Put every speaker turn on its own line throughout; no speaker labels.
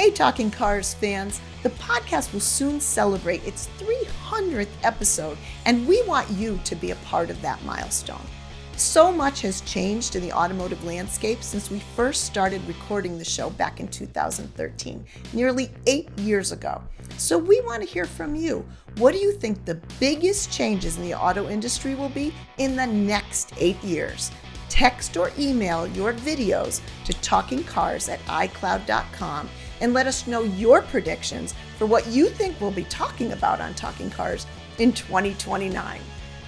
Hey Talking Cars fans, the podcast will soon celebrate its 300th episode, and we want you to be a part of that milestone. So much has changed in the automotive landscape since we first started recording the show back in 2013, nearly 8 years ago. So we want to hear from you. What do you think the biggest changes in the auto industry will be in the next 8 years? Text or email your videos to talkingcars@icloud.com and let us know your predictions for what you think we'll be talking about on Talking Cars in 2029.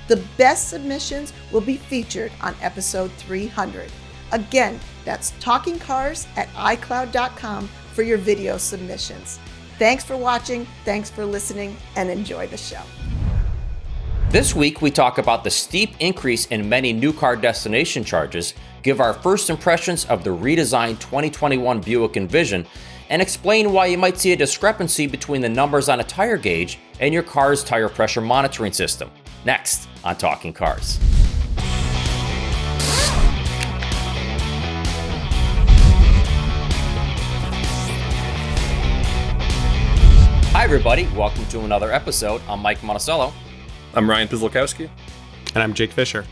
The best submissions will be featured on episode 300. Again, that's talkingcars@icloud.com for your video submissions. Thanks for watching, thanks for listening, and enjoy the show.
This week, we talk about the steep increase in many new car destination charges, give our first impressions of the redesigned 2021 Buick Envision, and explain why you might see a discrepancy between the numbers on a tire gauge and your car's tire pressure monitoring system. Next on Talking Cars. Hi everybody, welcome to another episode. I'm Mike Monticello.
I'm Ryan Pizlakowski.
And I'm Jake Fisher.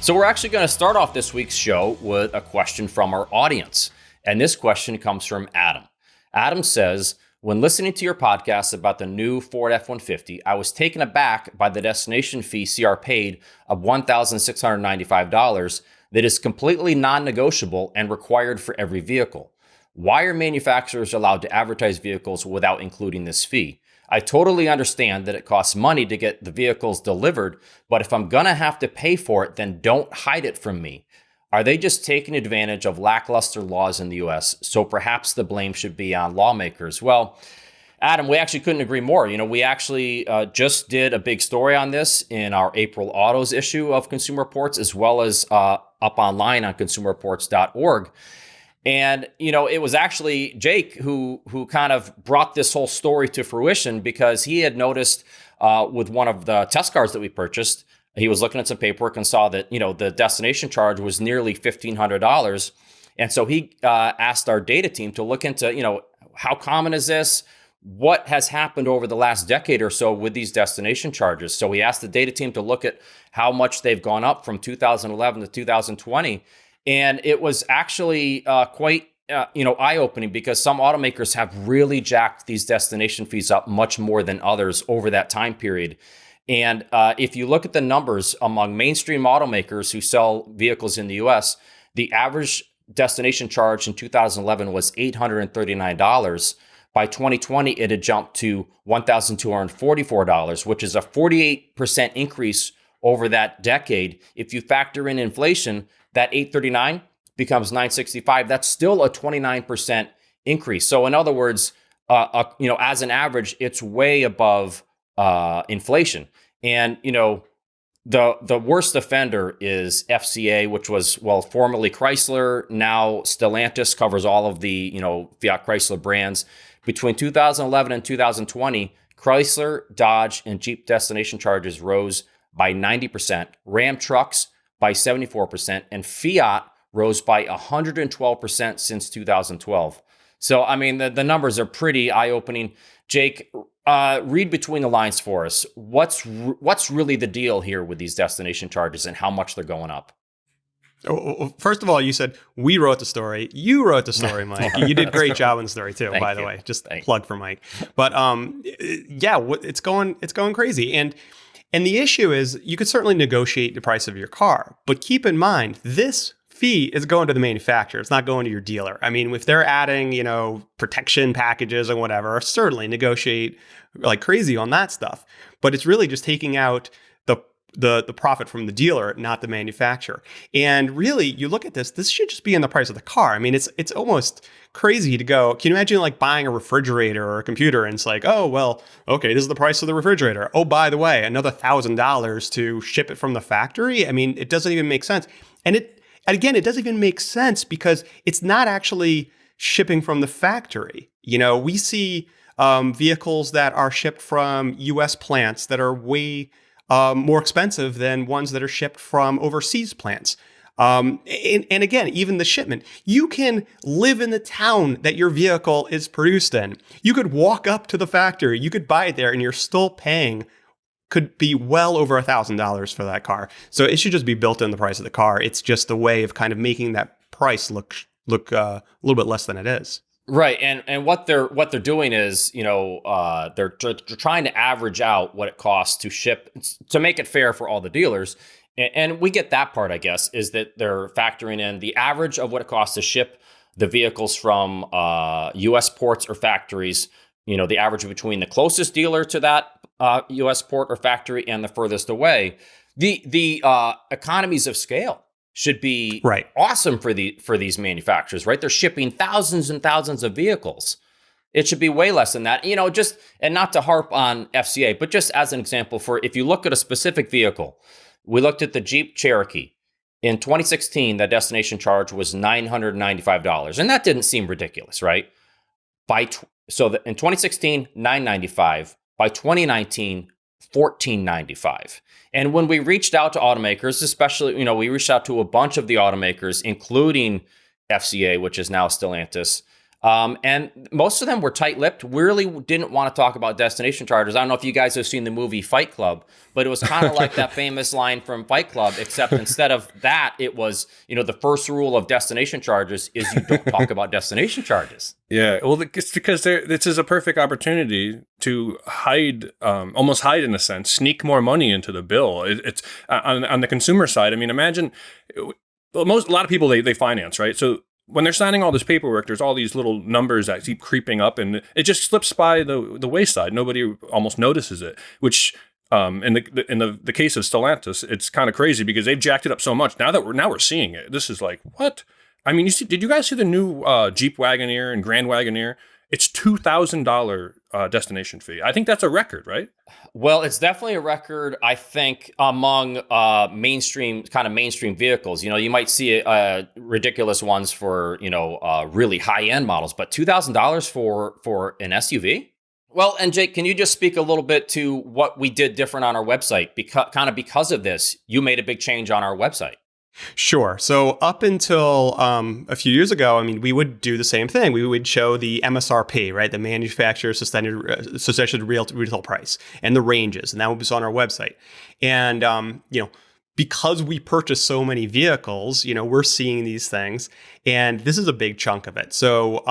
So we're actually going to start off this week's show with a question from our audience. And this question comes from Adam. Adam says, when listening to your podcast about the new Ford F-150, I was taken aback by the destination fee CR paid of $1,695 that is completely non-negotiable and required for every vehicle. Why are manufacturers allowed to advertise vehicles without including this fee? I totally understand that it costs money to get the vehicles delivered, but if I'm gonna have to pay for it, then don't hide it from me. Are they just taking advantage of lackluster laws in the US? So perhaps the blame should be on lawmakers. Well, Adam, we actually couldn't agree more. You know, we actually just did a big story on this in our April Autos issue of Consumer Reports, as well as up online on consumerreports.org. And, you know, it was actually Jake who kind of brought this whole story to fruition because he had noticed with one of the test cars that we purchased, he was looking at some paperwork and saw that, you know, the destination charge was nearly $1,500. And so he asked our data team to look into, you know, how common is this? What has happened over the last decade or so with these destination charges? So we asked the data team to look at how much they've gone up from 2011 to 2020. And it was actually quite, eye-opening because some automakers have really jacked these destination fees up much more than others over that time period. And if you look at the numbers among mainstream automakers who sell vehicles in the US, the average destination charge in 2011 was $839. By 2020, it had jumped to $1,244, which is a 48% increase over that decade. If you factor in inflation, that $839 becomes $965. That's still a 29% increase. So in other words, as an average, it's way above inflation. And, you know, the worst offender is FCA, which was, formerly Chrysler, now Stellantis, covers all of the, you know, Fiat Chrysler brands. Between 2011 and 2020, Chrysler, Dodge, and Jeep destination charges rose by 90%, Ram trucks by 74%, and Fiat rose by 112% since 2012. So, I mean, the numbers are pretty eye-opening. Jake, read between the lines for us. What's really the deal here with these destination charges and how much they're going up?
First of all, you said we wrote the story. You wrote the story, Mike. You did a great job in the story too, by the way. Just plug for Mike. But it's going crazy. And the issue is you could certainly negotiate the price of your car, but keep in mind this fee is going to the manufacturer. It's not going to your dealer. I mean, if they're adding, you know, protection packages or whatever, certainly negotiate like crazy on that stuff. But it's really just taking out the profit from the dealer, not the manufacturer. And really, you look at this should just be in the price of the car. I mean, it's almost crazy to go. Can you imagine like buying a refrigerator or a computer and it's like, oh, well, okay, this is the price of the refrigerator. Oh, by the way, another $1,000 to ship it from the factory. I mean, it doesn't even make sense. And it doesn't even make sense because it's not actually shipping from the factory. You know, we see vehicles that are shipped from US plants that are way more expensive than ones that are shipped from overseas plants. And again, even the shipment, you can live in the town that your vehicle is produced in. You could walk up to the factory, you could buy it there, and you're still paying could be well over $1,000 for that car. So it should just be built in the price of the car. It's just a way of kind of making that price look a little bit less than it is.
Right, and what they're doing is, they're trying to average out what it costs to ship to make it fair for all the dealers. And we get that part, I guess, is that they're factoring in the average of what it costs to ship the vehicles from U.S. ports or factories. The average between the closest dealer to that U.S. port or factory and the furthest away. The economies of scale should be awesome for these manufacturers, right? They're shipping thousands and thousands of vehicles. It should be way less than that, and not to harp on FCA, but just as an example for if you look at a specific vehicle, we looked at the Jeep Cherokee. In 2016, the destination charge was $995, and that didn't seem ridiculous, right? In 2016, $995. By 2019, $1,495. And when we reached out to automakers, especially, we reached out to a bunch of the automakers, including FCA, which is now Stellantis. And most of them were tight-lipped, really didn't want to talk about destination charges. I don't know if you guys have seen the movie Fight Club, but it was kind of like that famous line from Fight Club, except instead of that, it was, the first rule of destination charges is you don't talk about destination charges.
Yeah, well, it's because this is a perfect opportunity to hide, almost hide in a sense, sneak more money into the bill. It's on the consumer side. I mean, imagine a lot of people they finance, right? So when they're signing all this paperwork, there's all these little numbers that keep creeping up, and it just slips by the wayside. Nobody almost notices it. Which, in the case of Stellantis, it's kind of crazy because they've jacked it up so much. Now we're seeing it. This is like, what? I mean, did you guys see the new Jeep Wagoneer and Grand Wagoneer? It's $2,000 destination fee. I think that's a record, right?
Well, it's definitely a record, I think, among mainstream vehicles. You might see ridiculous ones for, really high-end models, but $2,000 for an SUV? Well, and Jake, can you just speak a little bit to what we did different on our website? Because of this, you made a big change on our website.
Sure. So up until a few years ago, we would do the same thing. We would show the MSRP, right? The manufacturer sustained retail price and the ranges. And that was on our website. And, because we purchase so many vehicles, we're seeing these things, and this is a big chunk of it. So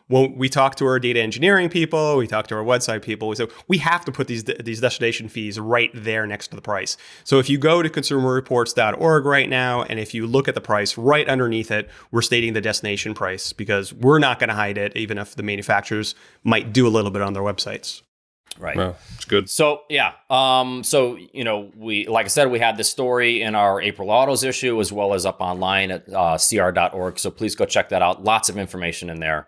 when we talk to our data engineering people, we talk to our website people, we say we have to put these destination fees right there next to the price. So if you go to consumerreports.org right now, and if you look at the price right underneath it, we're stating the destination price because we're not going to hide it, even if the manufacturers might do a little bit on their websites.
Right.
Well, it's good.
So, yeah. We, like I said, we had this story in our April Autos issue, as well as up online at cr.org. So please go check that out. Lots of information in there.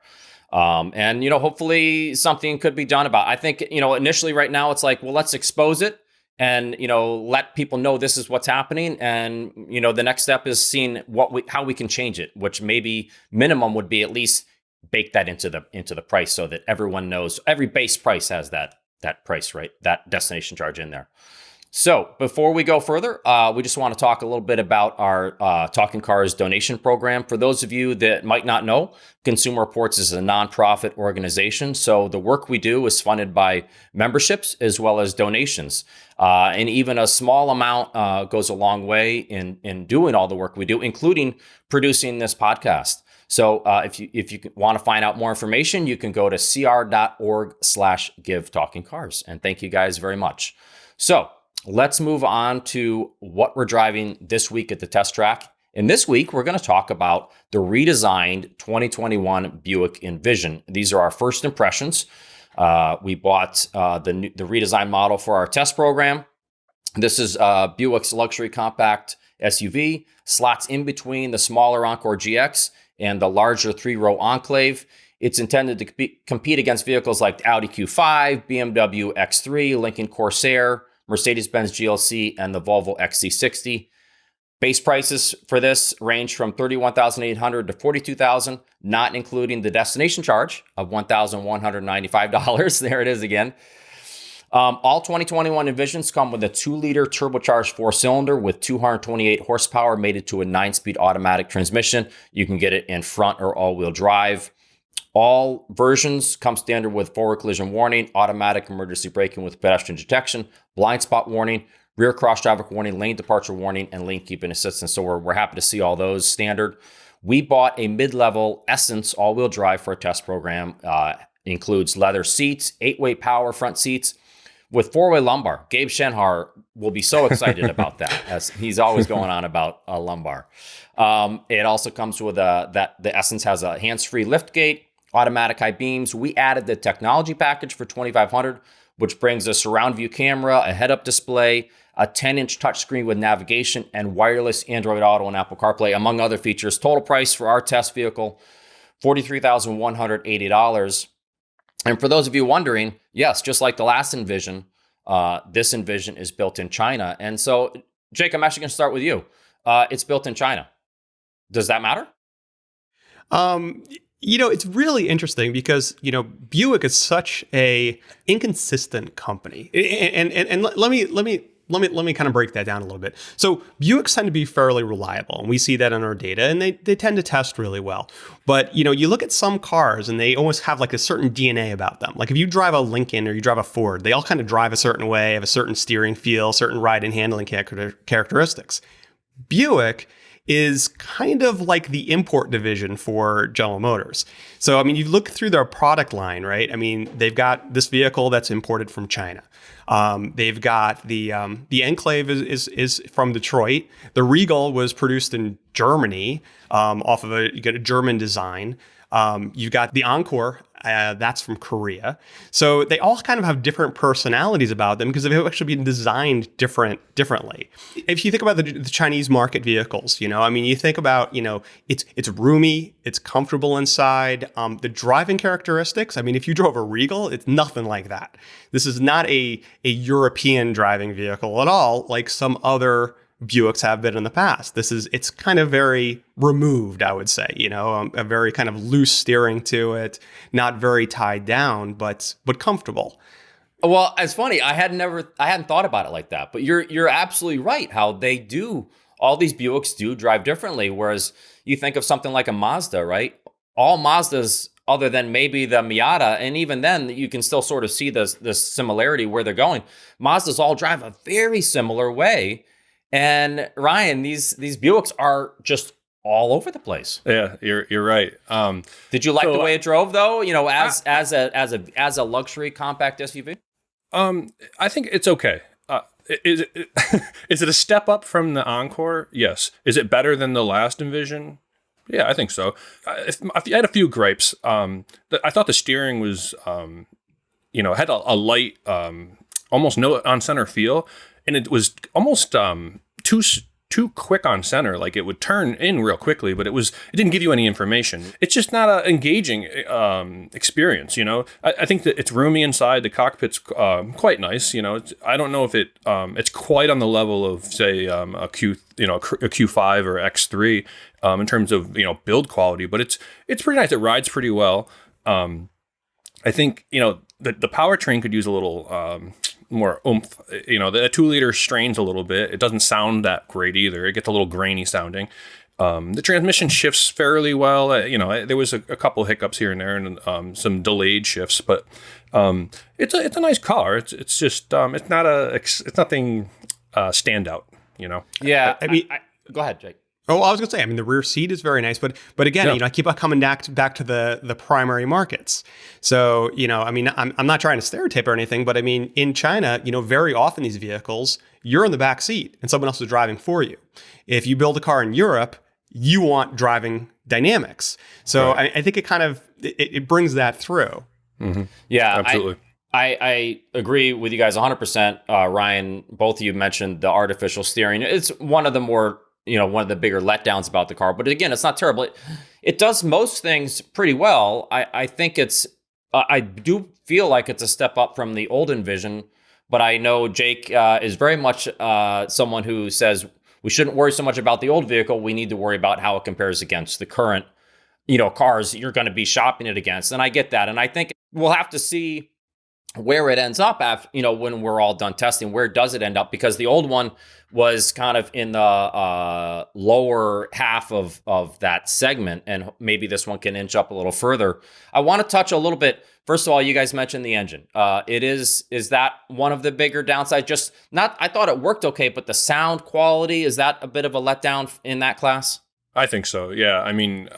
And hopefully something could be done about it. I think, initially right now it's like, well, let's expose it and, let people know this is what's happening. And, the next step is seeing how we can change it, which maybe minimum would be at least bake that into the price so that everyone knows every base price has that price, right? That destination charge in there. So before we go further, we just want to talk a little bit about our Talking Cars donation program. For those of you that might not know, Consumer Reports is a nonprofit organization. So the work we do is funded by memberships as well as donations. And even a small amount goes a long way in doing all the work we do, including producing this podcast. So if you want to find out more information, you can go to cr.org/give talking cars. And thank you guys very much. So let's move on to what we're driving this week at the test track. And this week, we're going to talk about the redesigned 2021 Buick Envision. These are our first impressions. We bought the redesigned model for our test program. This is Buick's luxury compact SUV, slots in between the smaller Encore GX and the larger 3-row Enclave. It's intended to compete against vehicles like the Audi Q5, BMW X3, Lincoln Corsair, Mercedes-Benz GLC, and the Volvo XC60. Base prices for this range from $31,800 to $42,000, not including the destination charge of $1,195. There it is again. All 2021 Envisions come with a 2-liter turbocharged 4-cylinder with 228 horsepower mated to a 9-speed automatic transmission. You can get it in front or all-wheel drive. All versions come standard with forward collision warning, automatic emergency braking with pedestrian detection, blind spot warning, rear cross traffic warning, lane departure warning, and lane keeping assistance. So we're happy to see all those standard. We bought a mid-level Essence all-wheel drive for a test program. Includes leather seats, 8-way power front seats, with 4-way lumbar. Gabe Shenhar will be so excited about that, as he's always going on about a lumbar. It also comes with the Essence has a hands-free lift gate, automatic high beams. We added the technology package for $2,500, which brings a surround view camera, a head-up display, a 10-inch touchscreen with navigation, and wireless Android Auto and Apple CarPlay, among other features. Total price for our test vehicle, $43,180. And for those of you wondering, yes, just like the last Envision, this Envision is built in China. And so, Jake, I'm actually going to start with you. It's built in China. Does that matter?
It's really interesting because, Buick is such a inconsistent company. And let me kind of break that down a little bit. So Buicks tend to be fairly reliable, and we see that in our data, and they tend to test really well. But, you look at some cars and they almost have like a certain DNA about them. Like if you drive a Lincoln or you drive a Ford, they all kind of drive a certain way, have a certain steering feel, certain ride and handling characteristics. Buick is kind of like the import division for General Motors. So, you look through their product line, right? They've got this vehicle that's imported from China. They've got the Enclave is from Detroit. The Regal was produced in Germany, off of you got a German design. You've got the Encore. That's from Korea. So they all kind of have different personalities about them because they've actually been designed differently. If you think about the Chinese market vehicles, you think about, it's roomy, it's comfortable inside. The driving characteristics, if you drove a Regal, it's nothing like that. This is not a European driving vehicle at all, like some other Buicks have been in the past. It's kind of very removed, I would say, a very kind of loose steering to it, not very tied down, but comfortable.
Well, it's funny. I hadn't thought about it like that, but you're absolutely right. How all these Buicks do drive differently. Whereas you think of something like a Mazda, right? All Mazdas, other than maybe the Miata, and even then you can still sort of see the similarity where they're going. Mazdas all drive a very similar way. And Ryan, these Buicks are just all over the place.
Yeah, you're right.
Did you like the way it drove, though? As a luxury compact SUV.
I think it's okay. Is it a step up from the Encore? Yes. Is it better than the last Envision? Yeah, I think so. I had a few gripes. I thought the steering was, had a light, almost no on center feel. And it was almost too quick on center. Like it would turn in real quickly, but it didn't give you any information. It's just not an engaging experience. I think that it's roomy inside. The cockpit's quite nice. I don't know if it's quite on the level of say a Q5 or X3 in terms of build quality, but it's pretty nice. It rides pretty well. I think the powertrain could use a little more oomph. The 2-liter strains a little bit. It doesn't sound that great either. It gets a little grainy sounding. The transmission shifts fairly well. There was a couple hiccups here and there, and some delayed shifts, but it's a nice car. It's just it's nothing standout.
Yeah. Go ahead, Jake.
Oh, I was going to say, the rear seat is very nice, but again, I keep on coming back to the primary markets. So, I'm not trying to stereotype or anything, but in China, very often these vehicles, you're in the back seat and someone else is driving for you. If you build a car in Europe, you want driving dynamics. So right. I think it kind of, it brings that through.
Mm-hmm.
Yeah,
absolutely.
I agree with you guys 100%. Ryan, both of you mentioned the artificial steering. It's one of the more one of the bigger letdowns about the car. But again, it's not terrible. It does most things pretty well. I think I do feel like it's a step up from the old Envision, but I know Jake is very much someone who says we shouldn't worry so much about the old vehicle. We need to worry about how it compares against the current, cars you're going to be shopping it against. And I get that. And I think we'll have to see where it ends up after, when we're all done testing, where does it end up? Because the old one was kind of in the lower half of that segment, and maybe this one can inch up a little further. I want to touch a little bit. First of all, you guys mentioned the engine. Is that one of the bigger downsides? I thought it worked okay, but the sound quality, is that a bit of a letdown in that class?
I think so. Yeah. I mean,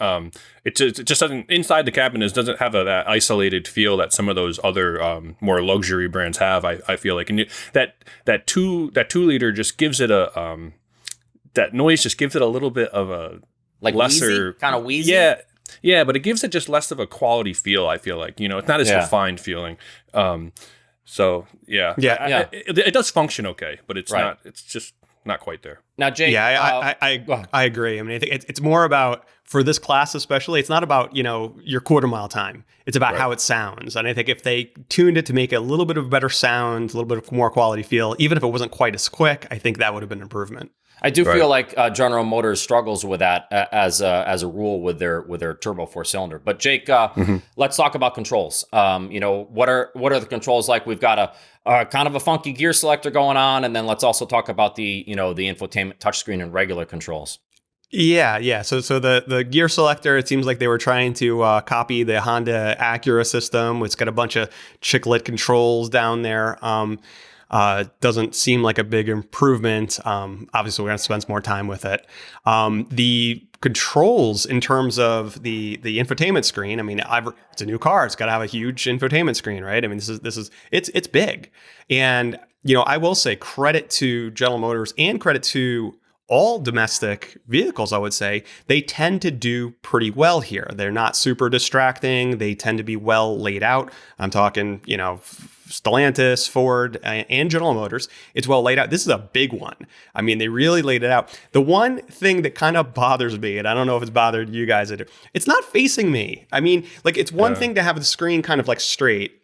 it just doesn't, inside the cabin doesn't have that isolated feel that some of those other more luxury brands have. I feel like, and that 2-liter just gives it that noise just gives it a little bit of a
like lesser kind of wheezy.
Yeah, but it gives it just less of a quality feel. I feel like, it's not as defined feeling. So yeah. It does function okay, but it's not. It's just not quite there.
Now, Jake.
Yeah, I agree. I mean, I think it's more about, for this class especially, it's not about, your quarter mile time. It's about how it sounds. And I think if they tuned it to make it a little bit of better sound, a little bit of more quality feel, even if it wasn't quite as quick, I think that would have been an improvement.
I do feel like General Motors struggles with that as a rule with their turbo 4-cylinder. But Jake, let's talk about controls. What are the controls like? We've got a kind of a funky gear selector going on, and then let's also talk about the infotainment touchscreen and regular controls.
Yeah. So the gear selector, it seems like they were trying to copy the Honda Acura system. It's got a bunch of chiclet controls down there. Doesn't seem like a big improvement. Obviously, we're going to spend some more time with it. The controls in terms of the infotainment screen. I mean, it's a new car. It's got to have a huge infotainment screen, right? I mean, it's big. And, I will say credit to General Motors and credit to all domestic vehicles, I would say, they tend to do pretty well here. They're not super distracting. They tend to be well laid out. I'm talking, Stellantis, Ford, and General Motors. It's well laid out. This is a big one. I mean, they really laid it out. The one thing that kind of bothers me, and I don't know if it's bothered you guys, it's not facing me. I mean, like, it's one thing to have the screen kind of like straight.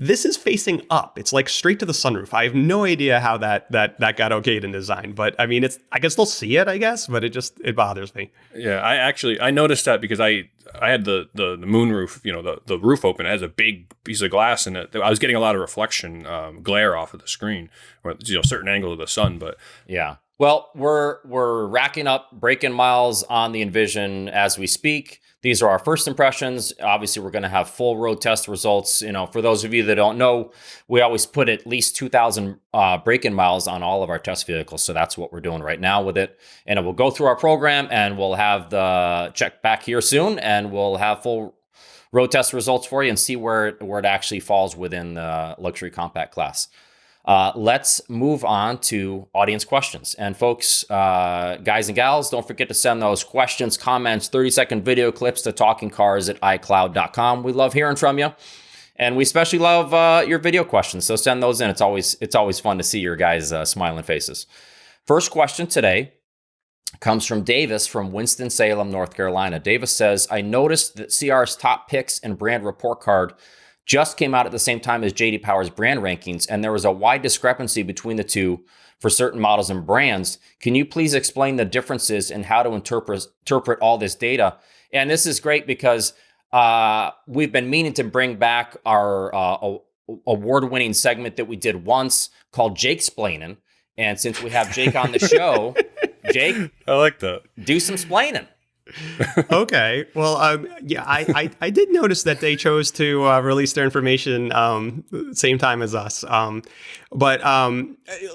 This is facing up. It's like straight to the sunroof. I have no idea how that got okayed in design, but I mean, I can still see it, I guess, but it bothers me.
Yeah, I noticed that because I had the moonroof, the roof open. It has a big piece of glass in it. I was getting a lot of reflection, glare off of the screen, or certain angle of the sun. But
yeah, well, we're racking up break-in miles on the Envision as we speak. These are our first impressions. Obviously, we're going to have full road test results. For those of you that don't know, we always put at least 2,000 break-in miles on all of our test vehicles. So that's what we're doing right now with it. And it will go through our program, and we'll have the check back here soon, and we'll have full road test results for you and see where it actually falls within the luxury compact class. Let's move on to audience questions. And folks, guys and gals, don't forget to send those questions, comments, 30-second video clips to talkingcars@icloud.com. We love hearing from you. And we especially love your video questions. So send those in. It's always fun to see your guys' smiling faces. First question today comes from Davis from Winston-Salem, North Carolina. Davis says, I noticed that CR's top picks and brand report card just came out at the same time as J.D. Power's brand rankings, and there was a wide discrepancy between the two for certain models and brands. Can you please explain the differences and how to interpret all this data? And this is great because we've been meaning to bring back our award-winning segment that we did once called Jake-splaining. And since we have Jake on the show, Jake,
I like that.
Do some splaining.
Okay. Well, I did notice that they chose to release their information same time as us. But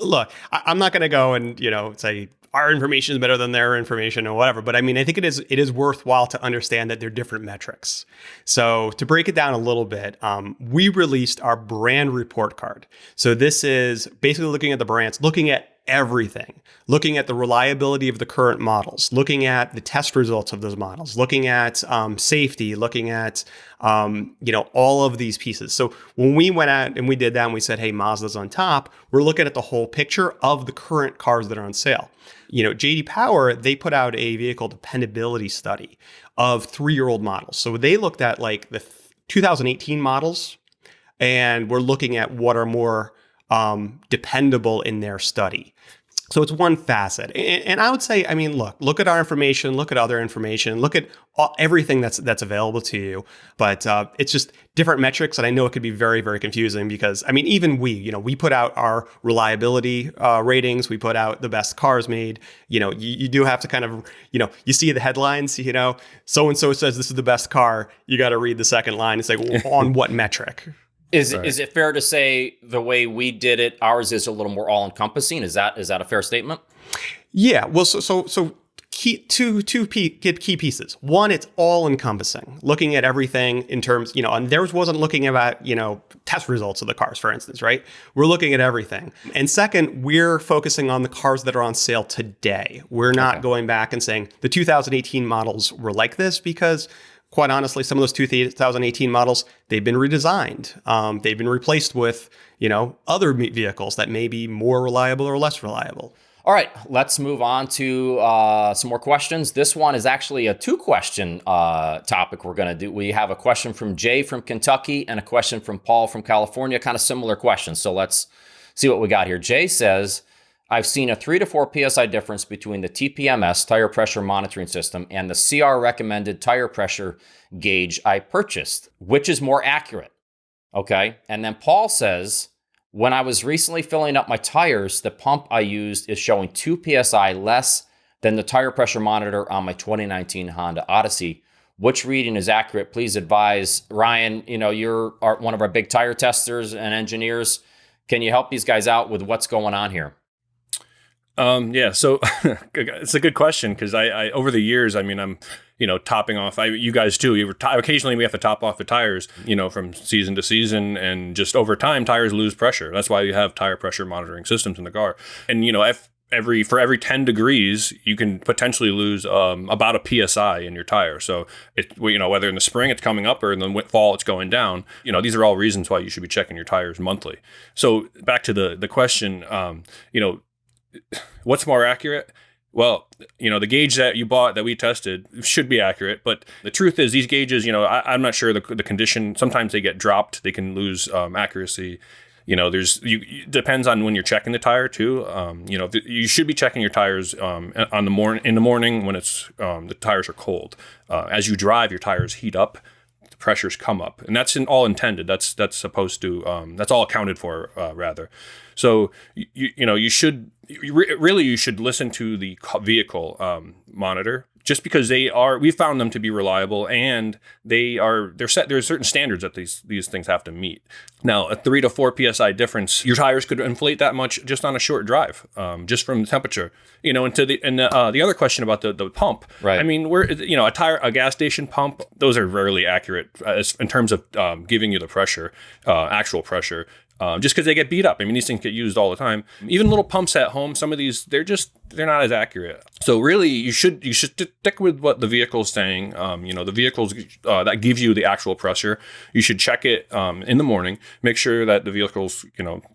look, I'm not going to go and say our information is better than their information or whatever. But I mean, I think it is worthwhile to understand that they're different metrics. So to break it down a little bit, we released our brand report card. So this is basically looking at the brands, looking at everything, looking at the reliability of the current models, looking at the test results of those models, looking at safety, looking at all of these pieces. So when we went out and we did that and we said, hey, Mazda's on top, we're looking at the whole picture of the current cars that are on sale. J.D. Power, they put out a vehicle dependability study of 3-year-old models. So they looked at like the 2018 models, and we're looking at what are more dependable in their study. So it's one facet. And I would say, I mean, look at our information, look at other information, look at everything that's available to you. But it's just different metrics. And I know it could be very, very confusing because, I mean, even we put out our reliability ratings. We put out the best cars made. You do have to kind of, you see the headlines, so-and-so says this is the best car. You got to read the second line and say, well, on what metric?
Is it fair to say the way we did it, ours is a little more all-encompassing? Is that a fair statement?
Yeah. Well, so two key pieces. One, it's all-encompassing, looking at everything in terms, and theirs wasn't looking about, test results of the cars, for instance, right? We're looking at everything. And second, we're focusing on the cars that are on sale today. We're not going back and saying the 2018 models were like this because, quite honestly, some of those 2018 models, they've been redesigned. They've been replaced with, other vehicles that may be more reliable or less reliable.
All right, let's move on to some more questions. This one is actually a 2-question topic we're going to do. We have a question from Jay from Kentucky and a question from Paul from California, kind of similar questions. So let's see what we got here. Jay says, I've seen a 3 to 4 PSI difference between the TPMS tire pressure monitoring system and the CR recommended tire pressure gauge I purchased. Which is more accurate? Okay. And then Paul says, when I was recently filling up my tires, the pump I used is showing 2 PSI less than the tire pressure monitor on my 2019 Honda Odyssey. Which reading is accurate? Please advise. Ryan, you're one of our big tire testers and engineers. Can you help these guys out with what's going on here?
So it's a good question because I over the years, I mean, I'm, topping off, you guys too, occasionally we have to top off the tires, from season to season, and just over time, tires lose pressure. That's why you have tire pressure monitoring systems in the car. And, for every 10 degrees, you can potentially lose about a PSI in your tire. So, whether in the spring it's coming up or in the fall it's going down, these are all reasons why you should be checking your tires monthly. So back to the question, what's more accurate? Well, the gauge that you bought that we tested should be accurate, but the truth is these gauges, I'm not sure the condition. Sometimes they get dropped. They can lose accuracy. Depends on when you're checking the tire too. You should be checking your tires in the morning when it's the tires are cold. As you drive, your tires heat up. The pressures come up, and that's all intended. That's supposed to. That's all accounted for, rather. So you should listen to the vehicle monitor, just because we found them to be reliable, and they're set. There's certain standards that these things have to meet. Now, a 3 to 4 PSI difference, your tires could inflate that much just on a short drive, just from the temperature. And the other question about the pump, right? I mean, a gas station pump, those are rarely accurate in terms of giving you the pressure, actual pressure. Just because they get beat up. I mean, these things get used all the time. Even little pumps at home, some of these, they're not as accurate. So really, you should stick with what the vehicle's saying. The vehicles that give you the actual pressure, you should check it in the morning. Make sure that the vehicle's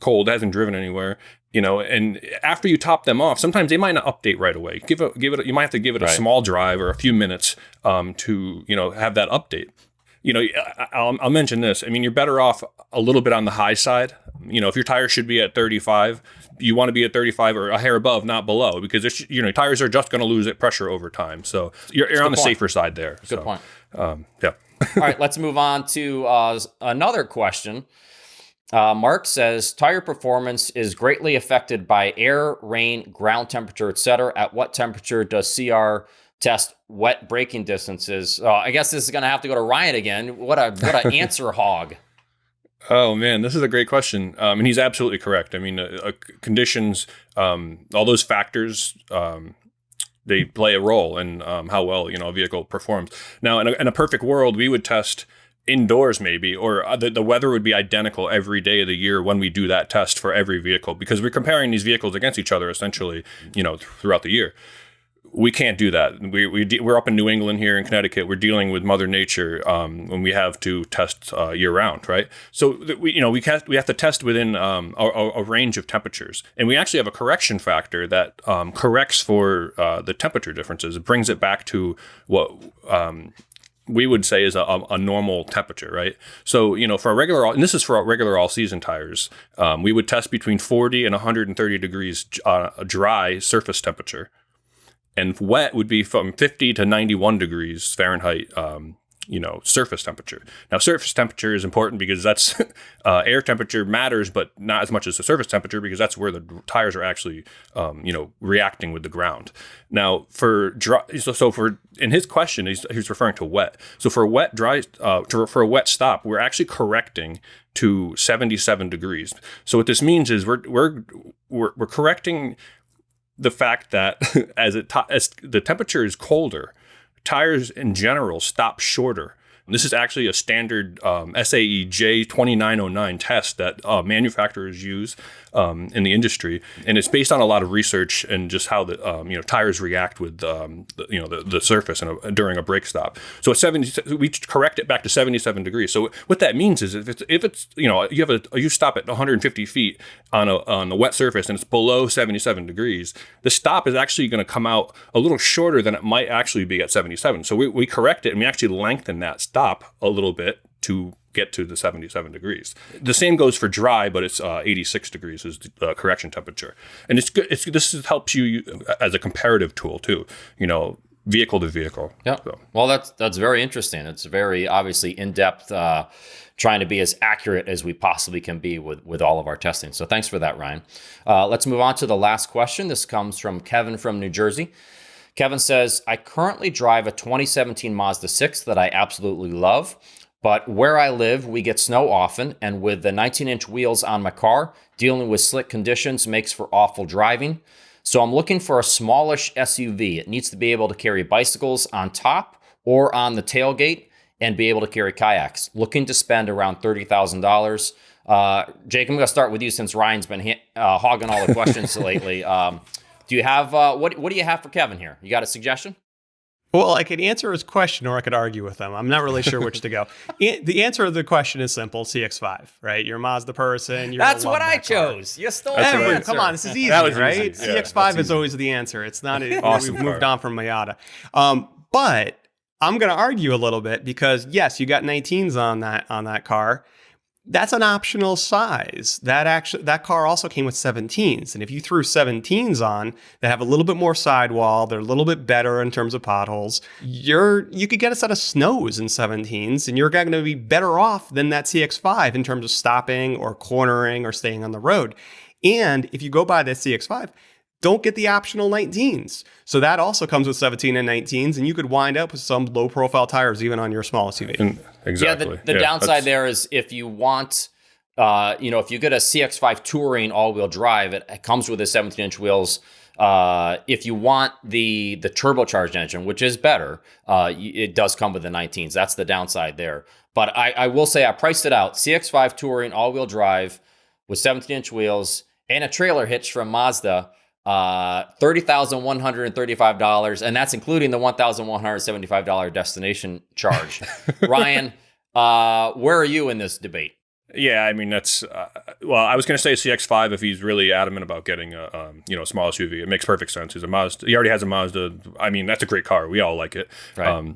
cold, hasn't driven anywhere. And after you top them off, sometimes they might not update right away. You might have to give it a small drive or a few minutes to have that update. I'll mention this. I mean, you're better off a little bit on the high side. If your tire should be at 35, you want to be at 35 or a hair above, not below, because tires are just going to lose pressure over time. So you're on the safer side there.
Good point.
Yeah.
All right, let's move on to another question. Mark says, tire performance is greatly affected by air, rain, ground temperature, etc. At what temperature does CR test wet braking distances? I guess this is going to have to go to Ryan again. What a answer hog.
Oh man, this is a great question. And he's absolutely correct. I mean, conditions, all those factors, they play a role in how well, a vehicle performs. Now, in a perfect world, we would test indoors maybe, or the weather would be identical every day of the year when we do that test for every vehicle, because we're comparing these vehicles against each other essentially, throughout the year. We can't do that. We're up in New England here in Connecticut. We're dealing with Mother Nature when we have to test year round, right? So we have to test within a range of temperatures, and we actually have a correction factor that corrects for the temperature differences. It brings it back to what we would say is a normal temperature, right? So, for a regular, and this is for regular all-season tires, we would test between 40 and 130 degrees dry surface temperature. And wet would be from 50 to 91 degrees Fahrenheit, surface temperature. Now, surface temperature is important because that's air temperature matters, but not as much as the surface temperature, because that's where the tires are actually, reacting with the ground. Now, for dry, in his question, he's referring to wet. So for wet dry, for a wet stop, we're actually correcting to 77 degrees. So what this means is we're correcting the fact that as the temperature is colder, tires in general stop shorter. This is actually a standard SAE J2909 test that manufacturers use in the industry, and it's based on a lot of research and just how the tires react with the surface during a brake stop. So at we correct it back to 77 degrees. So what that means is if it's you stop at 150 feet on a wet surface and it's below 77 degrees, the stop is actually going to come out a little shorter than it might actually be at 77. So we correct it and we actually lengthen that stop a little bit to get to the 77 degrees. The same goes for dry, but it's 86 degrees is the correction temperature. And it's good. This helps you as a comparative tool too, vehicle to vehicle.
Yeah. So. Well, that's very interesting. It's very obviously in-depth, trying to be as accurate as we possibly can be with all of our testing. So thanks for that, Ryan. Let's move on to the last question. This comes from Kevin from New Jersey. Kevin says, I currently drive a 2017 Mazda 6 that I absolutely love, but where I live, we get snow often, and with the 19-inch wheels on my car, dealing with slick conditions makes for awful driving. So I'm looking for a smallish SUV. It needs to be able to carry bicycles on top or on the tailgate and be able to carry kayaks. Looking to spend around $30,000. Jake, I'm going to start with you since Ryan's been hogging all the questions lately. Do you have, what do you have for Kevin here? You got a suggestion?
Well, I could answer his question or I could argue with him. I'm not really sure which to go. The answer to the question is simple, CX-5, right? You're a Mazda person.
That's what I chose. You stole
it. Come on, this is easy, right?
Easy. Yeah,
CX-5 is always the answer. It's not,
awesome
we've moved on from Miata. But I'm going to argue a little bit because yes, you got 19s on that car. That's an optional size. That car also came with 17s. And if you threw 17s on that have a little bit more sidewall, they're a little bit better in terms of potholes, you could get a set of snows in 17s and you're going to be better off than that CX-5 in terms of stopping or cornering or staying on the road. And if you go buy the CX-5, don't get the optional 19s. So that also comes with 17 and 19s, and you could wind up with some low-profile tires even on your small SUV.
Exactly.
Yeah, the downside there is if you want, if you get a CX-5 Touring all-wheel drive, it comes with the 17-inch wheels. If you want the turbocharged engine, which is better, it does come with the 19s. That's the downside there. But I will say I priced it out. CX-5 Touring all-wheel drive with 17-inch wheels and a trailer hitch from Mazda. $30,135, and that's including the $1,175 destination charge. Ryan, where are you in this debate?
Yeah, I mean that's well, I was going to say CX-5 if he's really adamant about getting a small SUV. It makes perfect sense. He's a Mazda. He already has a Mazda. I mean, that's a great car. We all like it.
Right.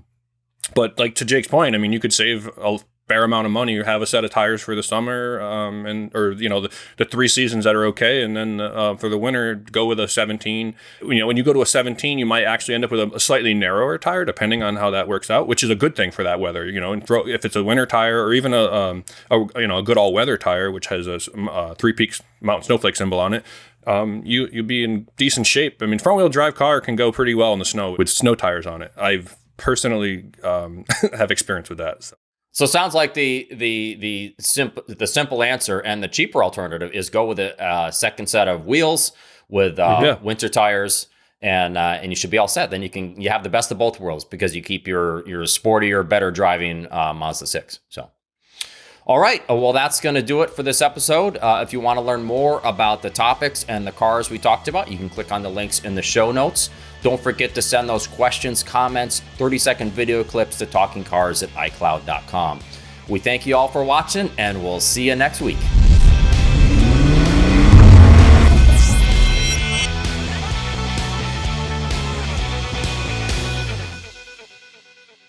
But like to Jake's point, I mean, you could save a fair amount of money. You have a set of tires for the summer, the 3 seasons that are okay, and then for the winter, go with a 17. When you go to a 17, you might actually end up with a slightly narrower tire, depending on how that works out, which is a good thing for that weather. If it's a winter tire or even a good all weather tire, which has a 3 Peaks Mountain Snowflake symbol on it. You'd be in decent shape. I mean, front wheel drive car can go pretty well in the snow with snow tires on it. I've personally have experience with that.
So it sounds like the simple answer and the cheaper alternative is go with a second set of wheels with winter tires, and you should be all set. Then you have the best of both worlds because you keep your sportier, better driving Mazda 6. So. All right, well, that's going to do it for this episode. If you want to learn more about the topics and the cars we talked about, you can click on the links in the show notes. Don't forget to send those questions, comments, 30-second video clips to talkingcars@icloud.com. We thank you all for watching, and we'll see you next week.